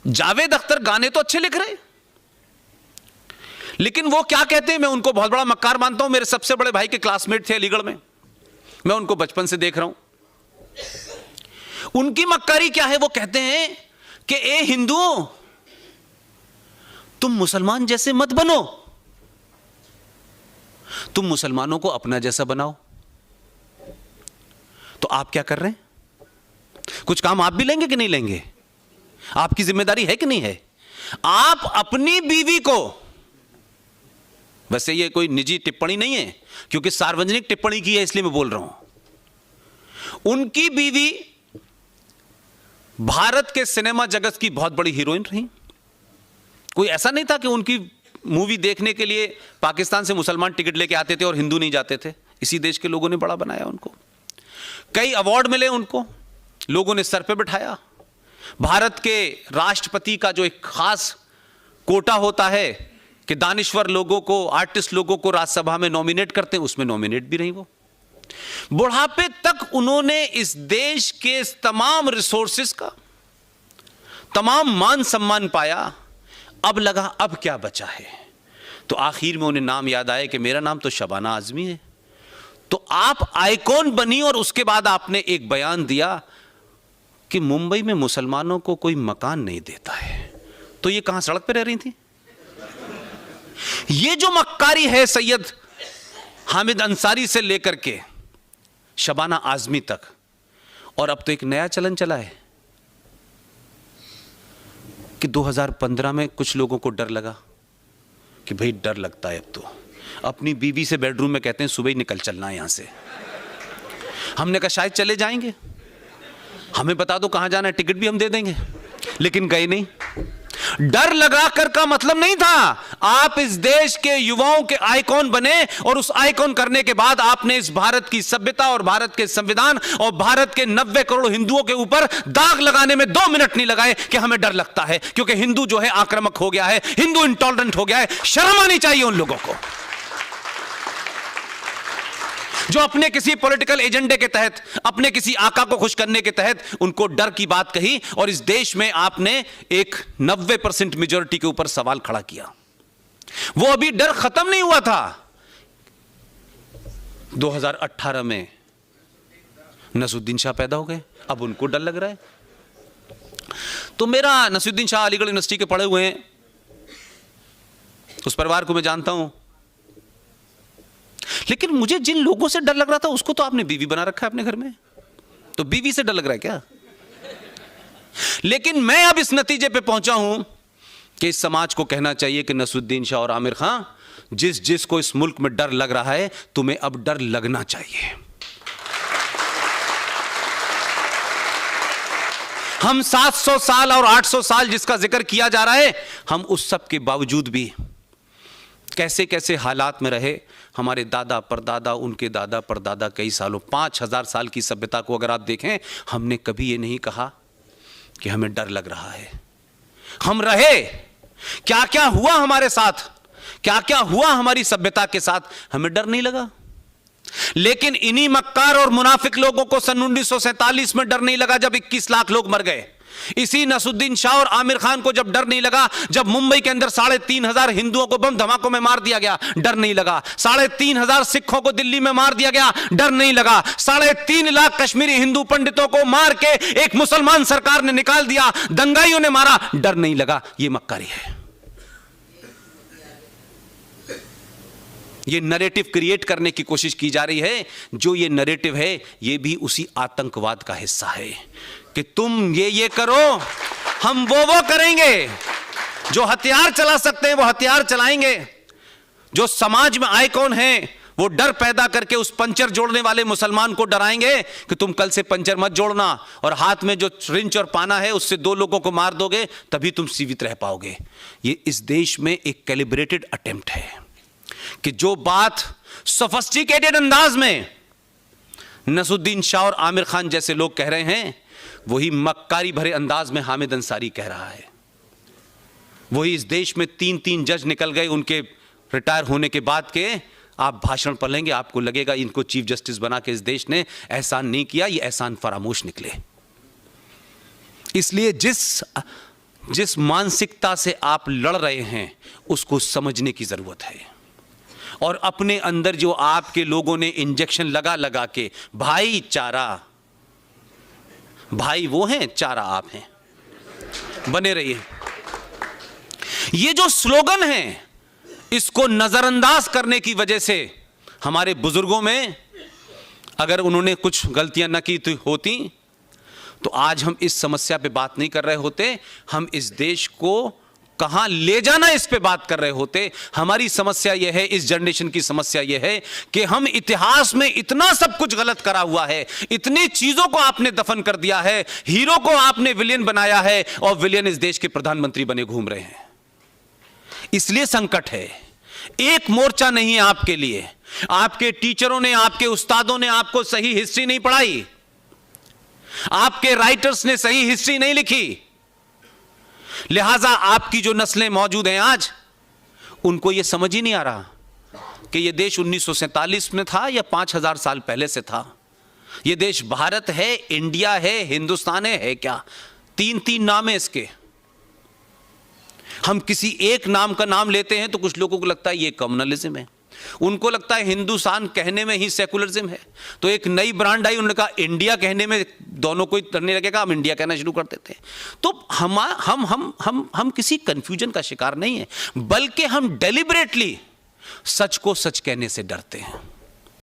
जावेद अख्तर गाने तो अच्छे लिख रहे, लेकिन वो क्या कहते हैं, मैं उनको बहुत बड़ा मक्कार मानता हूं। मेरे सबसे बड़े भाई के क्लासमेट थे अलीगढ़ में, मैं उनको बचपन से देख रहा हूं। उनकी मक्कारी क्या है, वो कहते हैं कि ए हिंदुओं, तुम मुसलमान जैसे मत बनो, तुम मुसलमानों को अपना जैसा बनाओ। तो आप क्या कर रहे हैं? कुछ काम आप भी लेंगे कि नहीं लेंगे? आपकी जिम्मेदारी है कि नहीं है? आप अपनी बीवी को, वैसे ये कोई निजी टिप्पणी नहीं है क्योंकि सार्वजनिक टिप्पणी की है इसलिए मैं बोल रहा हूं, उनकी बीवी भारत के सिनेमा जगत की बहुत बड़ी हीरोइन रही। कोई ऐसा नहीं था कि उनकी मूवी देखने के लिए पाकिस्तान से मुसलमान टिकट लेके आते थे और हिंदू नहीं जाते थे। इसी देश के लोगों ने बड़ा बनाया उनको, कई अवार्ड मिले उनको, लोगों ने सर पे बिठाया। भारत के राष्ट्रपति का जो एक खास कोटा होता है कि दानिश्वर लोगों को, आर्टिस्ट लोगों को राज्यसभा में नॉमिनेट करते हैं, उसमें नॉमिनेट भी रही वो। बुढ़ापे तक उन्होंने इस देश के तमाम रिसोर्सेस का तमाम मान सम्मान पाया। अब लगा अब क्या बचा है, तो आखिर में उन्हें नाम याद आया कि मेरा नाम तो शबाना आजमी है। तो आप आइकॉन बनी और उसके बाद आपने एक बयान दिया कि मुंबई में मुसलमानों को कोई मकान नहीं देता है। तो ये कहां, सड़क पे रह रही थी? ये जो मक्कारी है सैयद हामिद अंसारी से लेकर के शबाना आजमी तक, और अब तो एक नया चलन चला है कि 2015 में कुछ लोगों को डर लगा कि भाई डर लगता है अब तो, अपनी बीवी से बेडरूम में कहते हैं सुबह ही निकल चलना है यहां से। हमने कहा शायद चले जाएंगे, हमें बता दो कहां जाना है, टिकट भी हम दे देंगे, लेकिन गए नहीं। डर लगाकर का मतलब नहीं था, आप इस देश के युवाओं के आइकॉन बने और उस आइकॉन करने के बाद आपने इस भारत की सभ्यता और भारत के संविधान और भारत के 90 करोड़ हिंदुओं के ऊपर दाग लगाने में 2 मिनट नहीं लगाए कि हमें डर लगता है क्योंकि हिंदू जो है आक्रामक हो गया है, हिंदू इंटॉलरेंट हो गया है। शर्म आनी चाहिए उन लोगों को जो अपने किसी पॉलिटिकल एजेंडे के तहत, अपने किसी आका को खुश करने के तहत उनको डर की बात कही और इस देश में आपने एक 90% मेजॉरिटी के ऊपर सवाल खड़ा किया। वो अभी डर खत्म नहीं हुआ था। 2018 में नसरुद्दीन शाह पैदा हो गए, अब उनको डर लग रहा है। तो मेरा नसरुद्दीन शाह अलीगढ़ यूनिवर्सिटी के पढ़े हुए हैं, उस परिवार को मैं जानता हूं, लेकिन मुझे जिन लोगों से डर लग रहा था उसको तो आपने बीवी बना रखा है अपने घर में, तो बीवी से डर लग रहा है क्या? लेकिन मैं अब इस नतीजे पे पहुंचा हूं कि इस समाज को कहना चाहिए कि नसरुद्दीन शाह और आमिर खान, जिसको इस मुल्क में डर लग रहा है, तुम्हें अब डर लगना चाहिए। हम 700 साल और 800 साल जिसका जिक्र किया जा रहा है, हम उस सब के बावजूद भी कैसे कैसे हालात में रहे। हमारे दादा परदादा, उनके दादा परदादा कई सालों, 5000 साल की सभ्यता को अगर आप देखें, हमने कभी ये नहीं कहा कि हमें डर लग रहा है। हम रहे, क्या क्या हुआ हमारे साथ, क्या क्या हुआ हमारी सभ्यता के साथ, हमें डर नहीं लगा। लेकिन इन्हीं मक्कार और मुनाफिक लोगों को सन 1947 में डर नहीं लगा जब 21 लाख लोग मर गए। इसी नसरुद्दीन शाह और आमिर खान को जब डर नहीं लगा जब मुंबई के अंदर 3,500 हिंदुओं को बम धमाकों में मार दिया गया, डर नहीं लगा। 3,500 सिखों को दिल्ली में मार दिया गया, डर नहीं लगा। 3.5 लाख कश्मीरी हिंदू पंडितों को मार के एक मुसलमान सरकार ने निकाल दिया, दंगाइयों ने मारा, डर नहीं लगा। यह मक्कारी है। ये नैरेटिव क्रिएट करने की कोशिश की जा रही है। जो ये नैरेटिव है ये भी उसी आतंकवाद का हिस्सा है कि तुम ये करो, हम वो करेंगे। जो हथियार चला सकते हैं वो हथियार चलाएंगे। जो समाज में आइकॉन हैं वो डर पैदा करके उस पंचर जोड़ने वाले मुसलमान को डराएंगे कि तुम कल से पंचर मत जोड़ना, और हाथ में जो रिंच और पाना है उससे 2 लोगों को मार दोगे तभी तुम जीवित रह पाओगे। ये इस देश में एक कैलिब्रेटेड अटेम्प्ट है कि जो बात सोफिस्टिकेटेड अंदाज में नसरुद्दीन शाह और आमिर खान जैसे लोग कह रहे हैं, वही मक्कारी भरे अंदाज में हामिद अंसारी कह रहा है। वही इस देश में 3 जज निकल गए उनके रिटायर होने के बाद के। आप भाषण पढ़ेंगे आपको लगेगा इनको चीफ जस्टिस बना के इस देश ने एहसान नहीं किया, ये एहसान फरामोश निकले। इसलिए जिस मानसिकता से आप लड़ रहे हैं उसको समझने की जरूरत है, और अपने अंदर जो आपके लोगों ने इंजेक्शन लगा लगा के, भाईचारा, भाई वो हैं, चारा आप हैं, बने रहिए। ये जो स्लोगन है इसको नजरअंदाज करने की वजह से हमारे बुजुर्गों में, अगर उन्होंने कुछ गलतियां न की होती तो आज हम इस समस्या पे बात नहीं कर रहे होते, हम इस देश को कहां ले जाना इस पे बात कर रहे होते। हमारी समस्या यह है, इस जनरेशन की समस्या यह है कि हम इतिहास में इतना सब कुछ गलत करा हुआ है, इतनी चीजों को आपने दफन कर दिया है, हीरो को आपने विलेन बनाया है और विलेन इस देश के प्रधानमंत्री बने घूम रहे हैं। इसलिए संकट है। एक मोर्चा नहीं है आपके लिए। आपके टीचरों ने, आपके उस्तादों ने आपको सही हिस्ट्री नहीं पढ़ाई, आपके राइटर्स ने सही हिस्ट्री नहीं लिखी, लिहाजा आपकी जो नस्लें मौजूद हैं आज, उनको यह समझ ही नहीं आ रहा कि यह देश 1947 में था या 5000 साल पहले से था। यह देश भारत है, इंडिया है, हिंदुस्तान है क्या? 3-3 नाम है इसके। हम किसी एक नाम का नाम लेते हैं तो कुछ लोगों को लगता है ये कम्युनलिज्म है, उनको लगता है हिंदुस्तान कहने में ही सेकुलरिज्म है। तो एक नई ब्रांड आई, उन्होंने कहा इंडिया कहने में दोनों को करने लगेगा, हम इंडिया कहना शुरू कर देते हैं। तो हम किसी कंफ्यूजन का शिकार नहीं है, बल्कि हम डेलिबरेटली सच को सच कहने से डरते हैं।